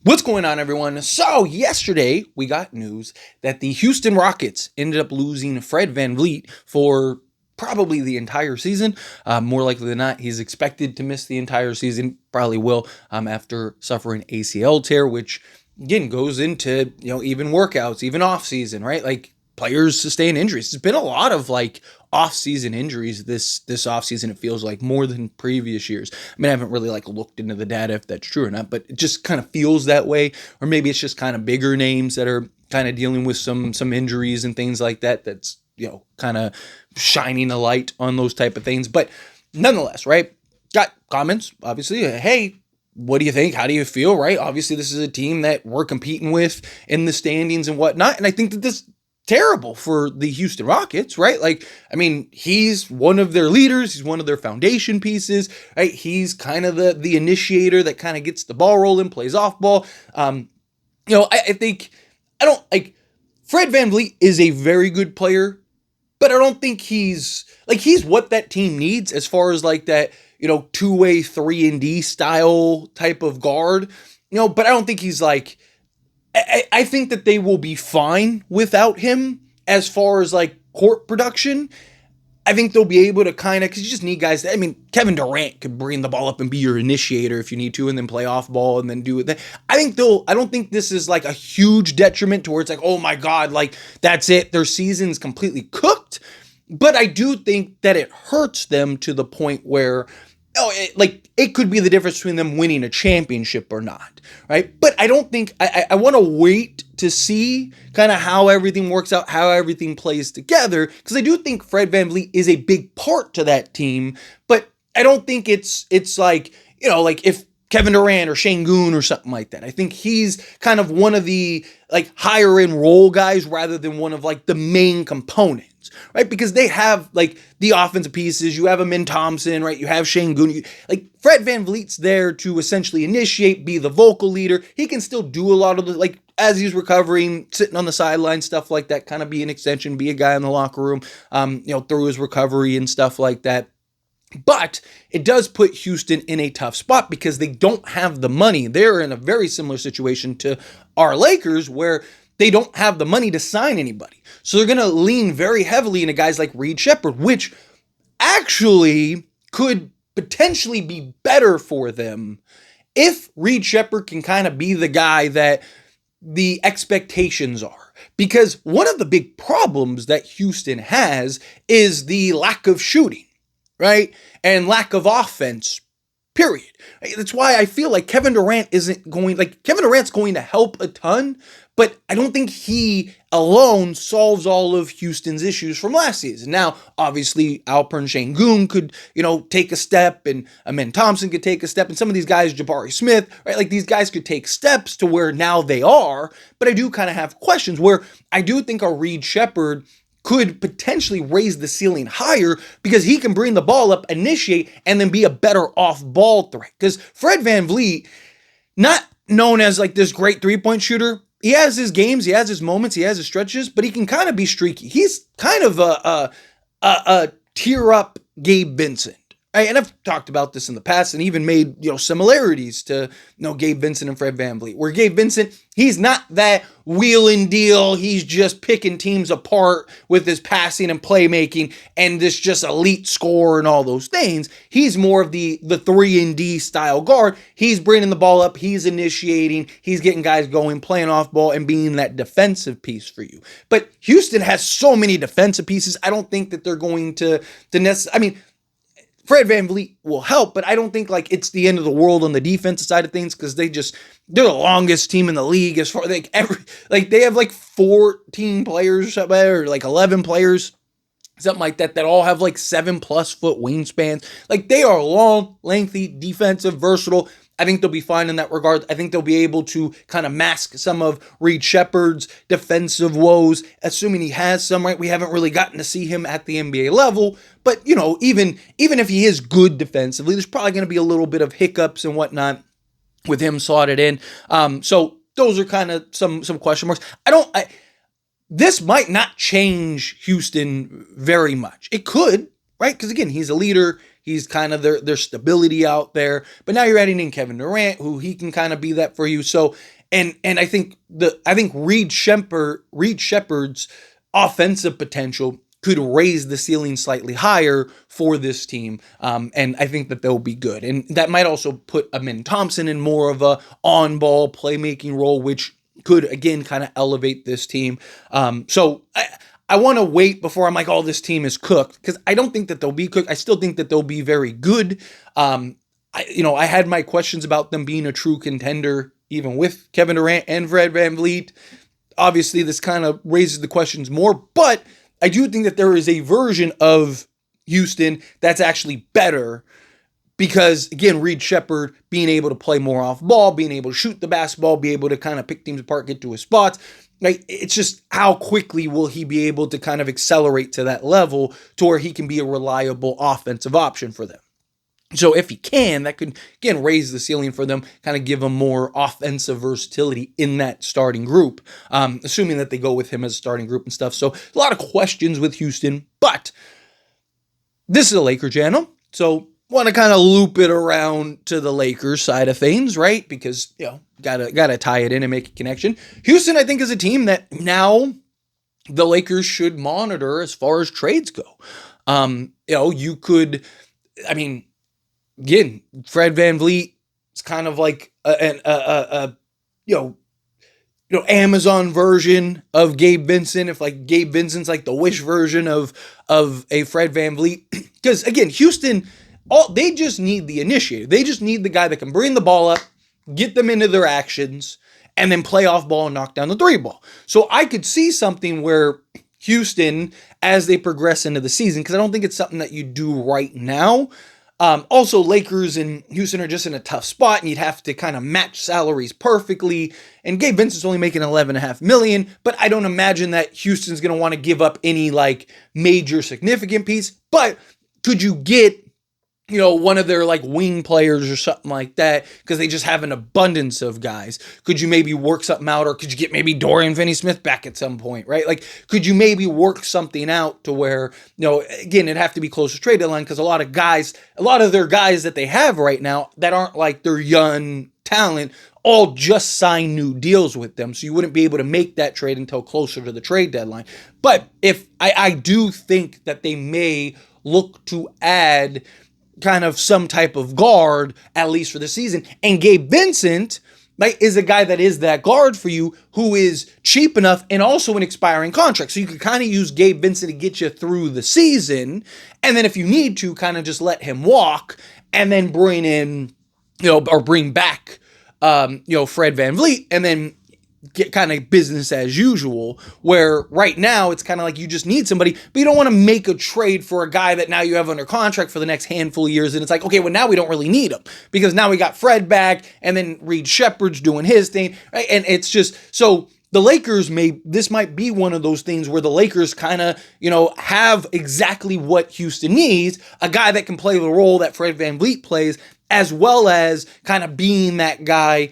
What's going on, everyone? So yesterday we got news that the Houston Rockets ended up losing Fred Vanvleet for probably the entire season. More likely than not, he's expected to miss the entire season. Probably will after suffering ACL tear, which again goes into even workouts, even off season, right? Like players sustain injuries. There's been a lot of off-season injuries this off-season. It feels like more than previous years. I mean, I haven't really looked into the data if that's true or not, but it just kind of feels that way. Or maybe it's just kind of bigger names that are kind of dealing with some injuries and things like that. That's kind of shining a light on those type of things. But nonetheless, right? Got comments, obviously. Hey, what do you think? How do you feel? Right? Obviously, this is a team that we're competing with in the standings and whatnot, and I think that this terrible for the Houston Rockets, right? He's one of their leaders. He's one of their foundation pieces, right? He's kind of the initiator that kind of gets the ball rolling, plays off ball. I think Fred VanVleet is a very good player, but I don't think he's what that team needs as far as that, two-way 3-and-D style type of guard, but I don't think he's I think that they will be fine without him as far as court production. I think they'll be able to because you just need guys Kevin Durant could bring the ball up and be your initiator if you need to, and then play off ball and then do it. I don't think this is a huge detriment to where it's oh my God, that's it. Their season's completely cooked. But I do think that it hurts them to the point where it could be the difference between them winning a championship or not, right? But I don't think, I want to wait to see kind of how everything works out, how everything plays together, because I do think Fred VanVleet is a big part to that team, but I don't think it's if Kevin Durant or Şengün or something like that. I think he's kind of one of the higher end role guys rather than one of the main components, right? Because they have the offensive pieces. You have a Min Thompson, right? You have Şengün. Fred VanVleet's there to essentially initiate, be the vocal leader. He can still do a lot of the as he's recovering, sitting on the sideline, stuff like that, kind of be an extension, be a guy in the locker room, through his recovery and stuff like that. But it does put Houston in a tough spot because they don't have the money. They're in a very similar situation to our Lakers where they don't have the money to sign anybody. So they're going to lean very heavily into guys like Reed Sheppard, which actually could potentially be better for them if Reed Sheppard can kind of be the guy that the expectations are. Because one of the big problems that Houston has is the lack of shooting, right? And lack of offense, period. That's why I feel Kevin Durant Kevin Durant's going to help a ton, but I don't think he alone solves all of Houston's issues from last season. Now, obviously, Alperen Şengün could, take a step, and Amin Thompson could take a step, and some of these guys, Jabari Smith, right? These guys could take steps to where now they are, but I do kind of have questions where I do think a Reed Sheppard could potentially raise the ceiling higher because he can bring the ball up, initiate, and then be a better off-ball threat. Because Fred VanVleet, not known as this great three-point shooter, he has his games, he has his moments, he has his stretches, but he can kind of be streaky. He's kind of a tier-up Gabe Vincent. Right? And I've talked about this in the past and even made, similarities to, Gabe Vincent and Fred VanVleet. Where Gabe Vincent, he's not that wheel and deal. He's just picking teams apart with his passing and playmaking and this just elite score and all those things. He's more of the 3-and-D style guard. He's bringing the ball up. He's initiating. He's getting guys going, playing off ball, and being that defensive piece for you. But Houston has so many defensive pieces. I don't think that they're going to necessarily, Fred VanVleet will help, but I don't think it's the end of the world on the defensive side of things because they're the longest team in the league as far they have 14 players or something, or 11 players, something like that all have 7+ foot wingspans. They are long, lengthy, defensive, versatile. I think they'll be fine in that regard. I think they'll be able to kind of mask some of Reed Sheppard's defensive woes, assuming he has some, right? We haven't really gotten to see him at the NBA level, but, even if he is good defensively, there's probably going to be a little bit of hiccups and whatnot with him slotted in. So those are kind of some question marks. This might not change Houston very much. It could, right? Because again, he's a leader. He's kind of their stability out there. But now you're adding in Kevin Durant, who he can kind of be that for you. So, and I think Reed Shepherd's offensive potential could raise the ceiling slightly higher for this team. And I think that they'll be good. And that might also put Amin Thompson in more of a on-ball playmaking role, which could, again, kind of elevate this team. So I want to wait before I'm like, oh, this team is cooked, because I don't think that they'll be cooked. I still think that they'll be very good. I had my questions about them being a true contender, even with Kevin Durant and Fred VanVleet. Obviously, this kind of raises the questions more, but I do think that there is a version of Houston that's actually better because, again, Reed Shepherd being able to play more off ball, being able to shoot the basketball, be able to kind of pick teams apart, get to his spots. Like, it's just how quickly will he be able to kind of accelerate to that level to where he can be a reliable offensive option for them. So if he can, that could, again, raise the ceiling for them, kind of give them more offensive versatility in that starting group, assuming that they go with him as a starting group and stuff. So a lot of questions with Houston, but this is a Laker channel, so want to kind of loop it around to the Lakers side of things, right? Because, gotta tie it in and make a connection. Houston, I think, is a team that now the Lakers should monitor as far as trades go. You could, again, Fred VanVleet is kind of like a Amazon version of Gabe Vincent. If like Gabe Vincent's like the Wish version of a Fred VanVleet, because again, Houston, they just need the initiator. They just need the guy that can bring the ball up, get them into their actions, and then play off ball and knock down the three ball. So I could see something where Houston, as they progress into the season, because I don't think it's something that you do right now. Also, Lakers and Houston are just in a tough spot, and you'd have to kind of match salaries perfectly. And Gabe Vincent's only making $11.5 million, but I don't imagine that Houston's going to want to give up any like major significant piece. But could you get one of their like wing players or something like that, because they just have an abundance of guys? Could you maybe work something out, or could you get maybe Dorian Finney-Smith back at some point, right? Like, could you maybe work something out to where, again, it'd have to be close to trade deadline, because a lot of their guys that they have right now that aren't like their young talent all just sign new deals with them, so you wouldn't be able to make that trade until closer to the trade deadline. But if I do think that they may look to add kind of some type of guard, at least for the season. And Gabe Vincent, right, is a guy that is that guard for you, who is cheap enough and also an expiring contract. So you could kind of use Gabe Vincent to get you through the season. And then if you need to, kind of just let him walk and then bring in, or bring back, Fred VanVleet, and then get kind of business as usual, where right now it's kind of like you just need somebody, but you don't want to make a trade for a guy that now you have under contract for the next handful of years. And it's like, okay, well, now we don't really need him, because now we got Fred back, and then Reed Shepherd's doing his thing, right? And it's just, so the Lakers this might be one of those things where the Lakers kind of, have exactly what Houston needs, a guy that can play the role that Fred VanVleet plays, as well as kind of being that guy,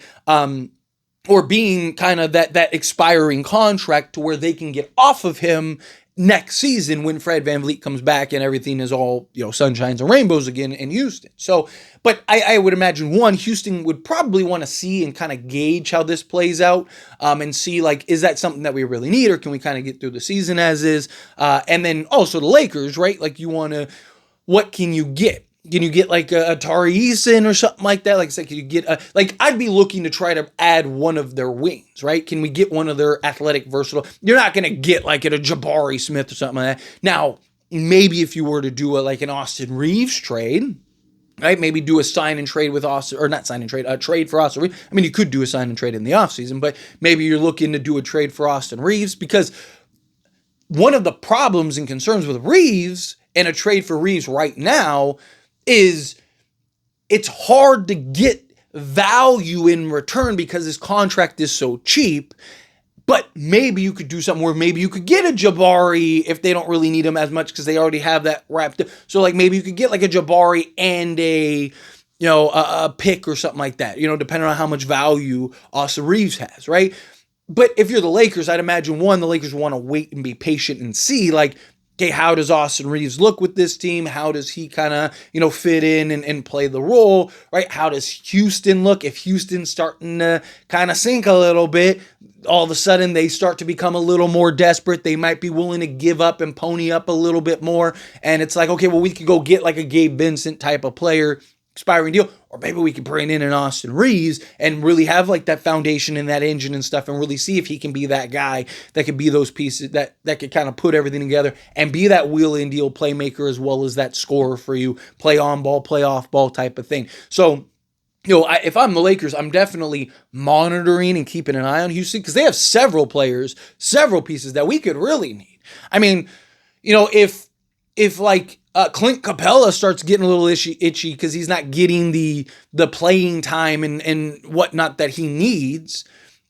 or being kind of that expiring contract to where they can get off of him next season when Fred VanVleet comes back and everything is all, sunshines and rainbows again in Houston. So, but I would imagine, Houston would probably want to see and kind of gauge how this plays out, and see, like, is that something that we really need, or can we kind of get through the season as is? And then also the Lakers, right? Like, what can you get? Can you get like a Tari Eason or something like that? Like, can you get I'd be looking to try to add one of their wings, right? Can we get one of their athletic, versatile? You're not going to get like a Jabari Smith or something like that. Now, maybe if you were to do an Austin Reeves trade, right? Maybe do a sign and trade with Austin, or not sign and trade, a trade for Austin Reeves. I mean, you could do a sign and trade in the offseason, but maybe you're looking to do a trade for Austin Reeves, because one of the problems and concerns with Reeves and a trade for Reeves right now is it's hard to get value in return because his contract is so cheap. But maybe you could do something where maybe you could get a Jabari if they don't really need him as much because they already have that wrapped up. So like maybe you could get like a Jabari and a pick or something like that, depending on how much value Austin Reeves has, right? But if you're the Lakers, I'd imagine, the Lakers want to wait and be patient and see, like, okay, how does Austin Reeves look with this team? How does he kind of, fit in and play the role, right? How does Houston look? If Houston's starting to kind of sink a little bit, all of a sudden they start to become a little more desperate. They might be willing to give up and pony up a little bit more. And it's like, okay, well, we could go get like a Gabe Vincent type of player, expiring deal, or maybe we could bring in an Austin Reeves and really have like that foundation and that engine and stuff, and really see if he can be that guy that could be those pieces that could kind of put everything together and be that wheel and deal playmaker as well as that scorer for you, play on ball, play off ball type of thing. So, if I'm the Lakers, I'm definitely monitoring and keeping an eye on Houston because they have several players, several pieces that we could really need. I mean, if like Clint Capella starts getting a little itchy because he's not getting the playing time and whatnot that he needs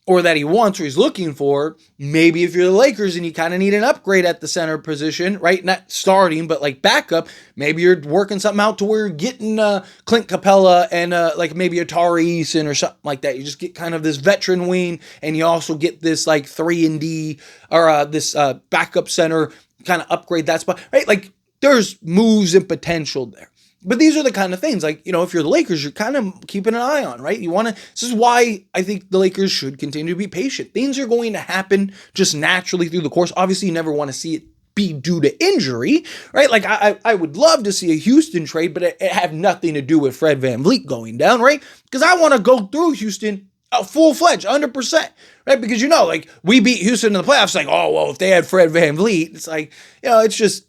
or that he wants or he's looking for, maybe if you're the Lakers and you kind of need an upgrade at the center position, right? Not starting, but like backup, maybe you're working something out to where you're getting Clint Capella and like maybe a Tari Eason or something like that. You just get kind of this veteran wing and you also get this like 3-and-D or this backup center kind of upgrade that spot, right? Like there's moves and potential there. But these are the kind of things, like, if you're the Lakers, you're kind of keeping an eye on, right? This is why I think the Lakers should continue to be patient. Things are going to happen just naturally through the course. Obviously, you never want to see it be due to injury, right? Like, I would love to see a Houston trade, but it have nothing to do with Fred VanVleet going down, right? Because I want to go through Houston full-fledged, 100%, right? Because, like, we beat Houston in the playoffs, like, oh, well, if they had Fred VanVleet, it's like, it's just...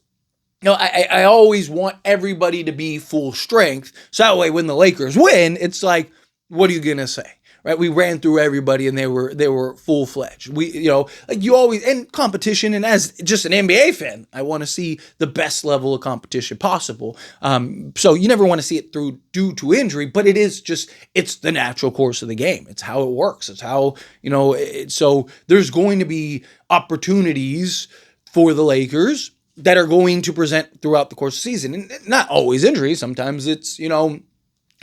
I always want everybody to be full strength. So that way when the Lakers win, it's like, what are you going to say? Right? We ran through everybody and they were full-fledged. We, like you always, in competition, and as just an NBA fan, I want to see the best level of competition possible. So you never want to see it due to injury, but it's the natural course of the game. It's how it works. It's how, so there's going to be opportunities for the Lakers that are going to present throughout the course of the season. And not always injuries. Sometimes it's,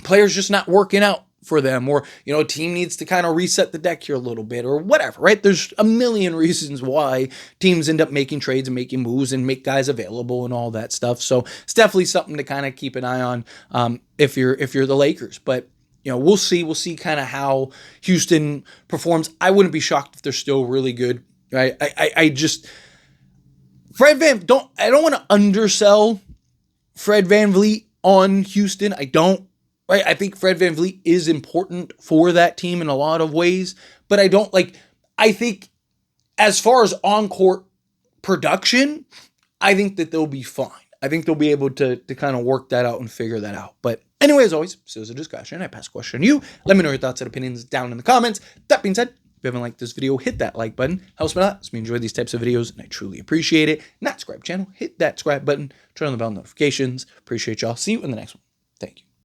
players just not working out for them, or, a team needs to kind of reset the deck here a little bit or whatever, right? There's a million reasons why teams end up making trades and making moves and make guys available and all that stuff. So it's definitely something to kind of keep an eye on if you're the Lakers. But, we'll see kind of how Houston performs. I wouldn't be shocked if they're still really good, right? I don't want to undersell Fred VanVleet on Houston. I don't, right? I think Fred VanVleet is important for that team in a lot of ways, but I think as far as on-court production, I think that they'll be fine. I think they'll be able to kind of work that out and figure that out. But anyway, as always, this is a discussion. I pass a question to you. Let me know your thoughts and opinions down in the comments. That being said, if you haven't liked this video, hit that like button. Helps me a lot. Helps me enjoy these types of videos, and I truly appreciate it. Not subscribe channel, hit that subscribe button. Turn on the bell notifications. Appreciate y'all. See you in the next one.